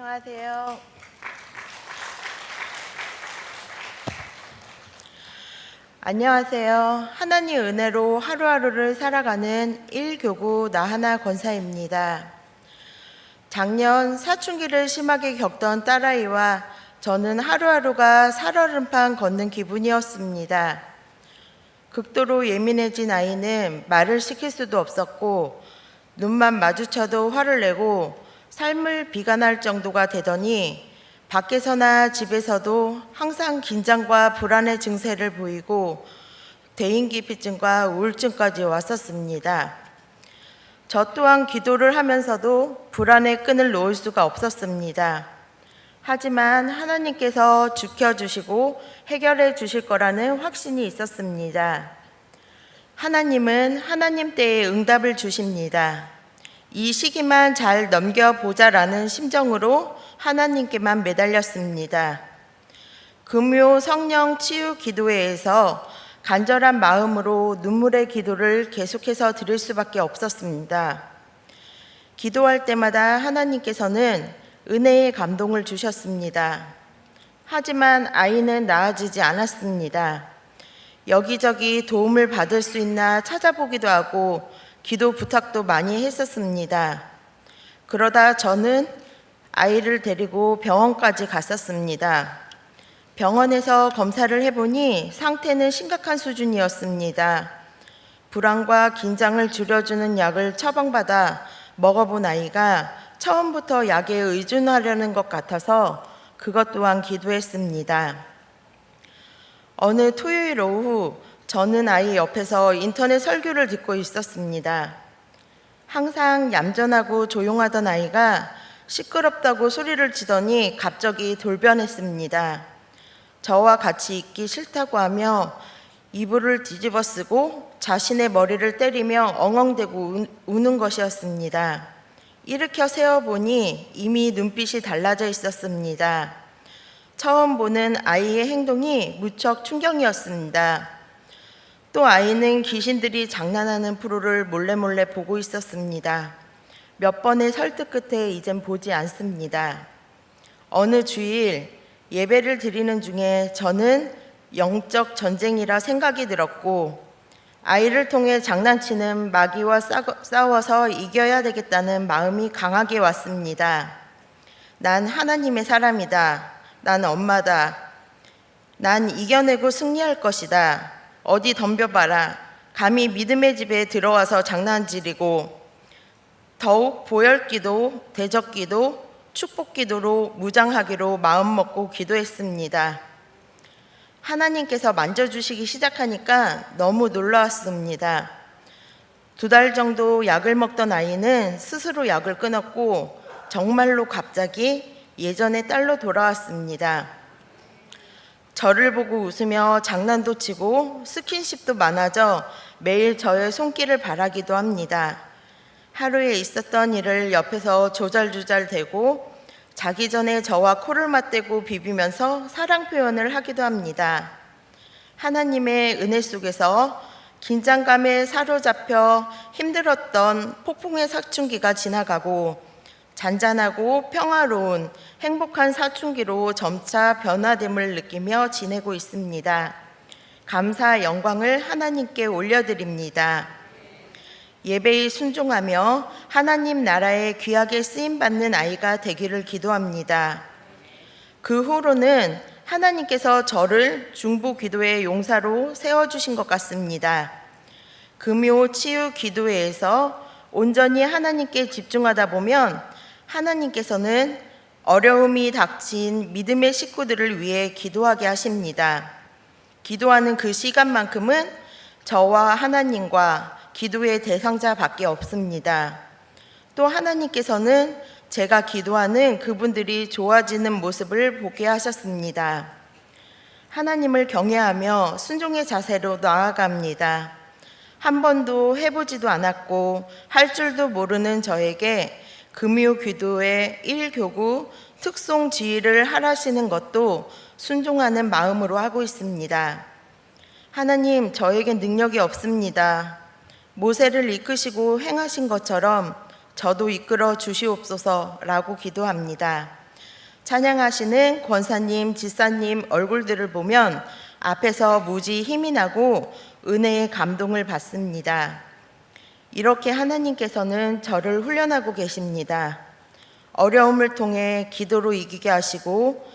안녕하세요. 안녕하세요. 하나님 은혜로 하루하루를 살아가는 1교구 나하나 권사입니다. 작년 사춘기를 심하게 겪던 딸아이와 저는 하루하루가 살얼음판 걷는 기분이었습니다. 극도로 예민해진 아이는 말을 시킬 수도 없었고 눈만 마주쳐도 화를 내고 삶을 비관할 정도가 되더니 밖에서나 집에서도 항상 긴장과 불안의 증세를 보이고 대인기피증과 우울증까지 왔었습니다. 저 또한 기도를 하면서도 불안의 끈을 놓을 수가 없었습니다. 하지만 하나님께서 지켜주시고 해결해 주실 거라는 확신이 있었습니다. 하나님은 하나님 때에 응답을 주십니다. 이 시기만 잘 넘겨보자라는 심정으로 하나님께만 매달렸습니다. 금요 성령 치유 기도회에서 간절한 마음으로 눈물의 기도를 계속해서 드릴 수밖에 없었습니다. 기도할 때마다 하나님께서는 은혜의 감동을 주셨습니다. 하지만 아이는 나아지지 않았습니다. 여기저기 도움을 받을 수 있나 찾아보기도 하고 기도 부탁도 많이 했었습니다. 그러다 저는 아이를 데리고 병원까지 갔었습니다. 병원에서 검사를 해보니 상태는 심각한 수준이었습니다. 불안과 긴장을 줄여주는 약을 처방받아 먹어본 아이가 처음부터 약에 의존하려는 것 같아서 그것 또한 기도했습니다. 어느 토요일 오후 저는 아이 옆에서 인터넷 설교를 듣고 있었습니다. 항상 얌전하고 조용하던 아이가 시끄럽다고 소리를 치더니 갑자기 돌변했습니다. 저와 같이 있기 싫다고 하며 이불을 뒤집어 쓰고 자신의 머리를 때리며 엉엉대고 우는 것이었습니다. 일으켜 세어보니 이미 눈빛이 달라져 있었습니다. 처음 보는 아이의 행동이 무척 충격이었습니다. 또 아이는 귀신들이 장난하는 프로를 몰래 보고 있었습니다. 몇 번의 설득 끝에 이젠 보지 않습니다. 어느 주일 예배를 드리는 중에 저는 영적 전쟁이라 생각이 들었고 아이를 통해 장난치는 마귀와 싸워서 이겨야 되겠다는 마음이 강하게 왔습니다. 난 하나님의 사람이다. 난 엄마다. 난 이겨내고 승리할 것이다. 어디 덤벼봐라. 감히 믿음의 집에 들어와서 장난질이고 더욱 보혈기도, 대적기도, 축복기도로 무장하기로 마음먹고 기도했습니다. 하나님께서 만져주시기 시작하니까 너무 놀라웠습니다. 2달 정도 약을 먹던 아이는 스스로 약을 끊었고 정말로 갑자기 예전의 딸로 돌아왔습니다. 저를 보고 웃으며 장난도 치고 스킨십도 많아져 매일 저의 손길을 바라기도 합니다. 하루에 있었던 일을 옆에서 조잘조잘 대고 자기 전에 저와 코를 맞대고 비비면서 사랑 표현을 하기도 합니다. 하나님의 은혜 속에서 긴장감에 사로잡혀 힘들었던 폭풍의 사춘기가 지나가고 잔잔하고 평화로운 행복한 사춘기로 점차 변화됨을 느끼며 지내고 있습니다. 감사 영광을 하나님께 올려드립니다. 예배에 순종하며 하나님 나라에 귀하게 쓰임받는 아이가 되기를 기도합니다. 그 후로는 하나님께서 저를 중보 기도의 용사로 세워주신 것 같습니다. 금요 치유 기도회에서 온전히 하나님께 집중하다 보면 하나님께서는 어려움이 닥친 믿음의 식구들을 위해 기도하게 하십니다. 기도하는 그 시간만큼은 저와 하나님과 기도의 대상자밖에 없습니다. 또 하나님께서는 제가 기도하는 그분들이 좋아지는 모습을 보게 하셨습니다. 하나님을 경외하며 순종의 자세로 나아갑니다. 한 번도 해보지도 않았고 할 줄도 모르는 저에게 금요 기도의 1교구 특송 지휘를 하라시는 것도 순종하는 마음으로 하고 있습니다. 하나님, 저에겐 능력이 없습니다. 모세를 이끄시고 행하신 것처럼 저도 이끌어 주시옵소서라고 기도합니다. 찬양하시는 권사님, 지사님 얼굴들을 보면 앞에서 무지 힘이 나고 은혜의 감동을 받습니다. 이렇게 하나님께서는 저를 훈련하고 계십니다. 어려움을 통해 기도로 이기게 하시고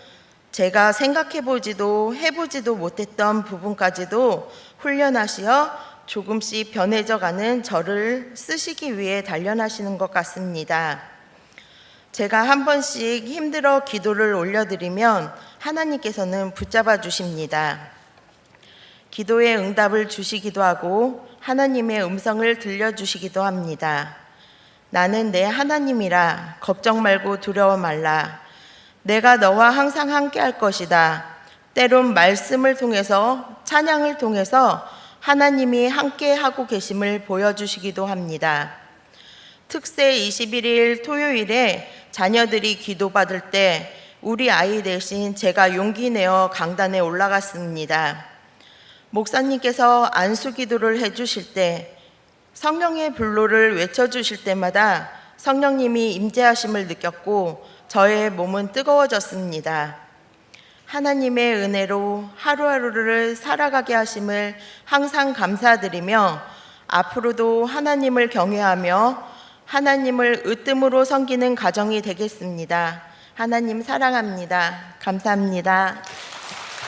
제가 생각해보지도 해보지도 못했던 부분까지도 훈련하시어 조금씩 변해져가는 저를 쓰시기 위해 단련하시는 것 같습니다. 제가 한 번씩 힘들어 기도를 올려드리면 하나님께서는 붙잡아 주십니다. 기도의 응답을 주시기도 하고 하나님의 음성을 들려주시기도 합니다. 나는 내 하나님이라 걱정 말고 두려워 말라. 내가 너와 항상 함께 할 것이다. 때론 말씀을 통해서 찬양을 통해서 하나님이 함께 하고 계심을 보여주시기도 합니다. 특세 21일 토요일에 자녀들이 기도받을 때 우리 아이 대신 제가 용기 내어 강단에 올라갔습니다. 목사님께서 안수기도를 해주실 때 성령의 불로를 외쳐주실 때마다 성령님이 임재하심을 느꼈고 저의 몸은 뜨거워졌습니다. 하나님의 은혜로 하루하루를 살아가게 하심을 항상 감사드리며 앞으로도 하나님을 경외하며 하나님을 으뜸으로 섬기는 가정이 되겠습니다. 하나님 사랑합니다. 감사합니다.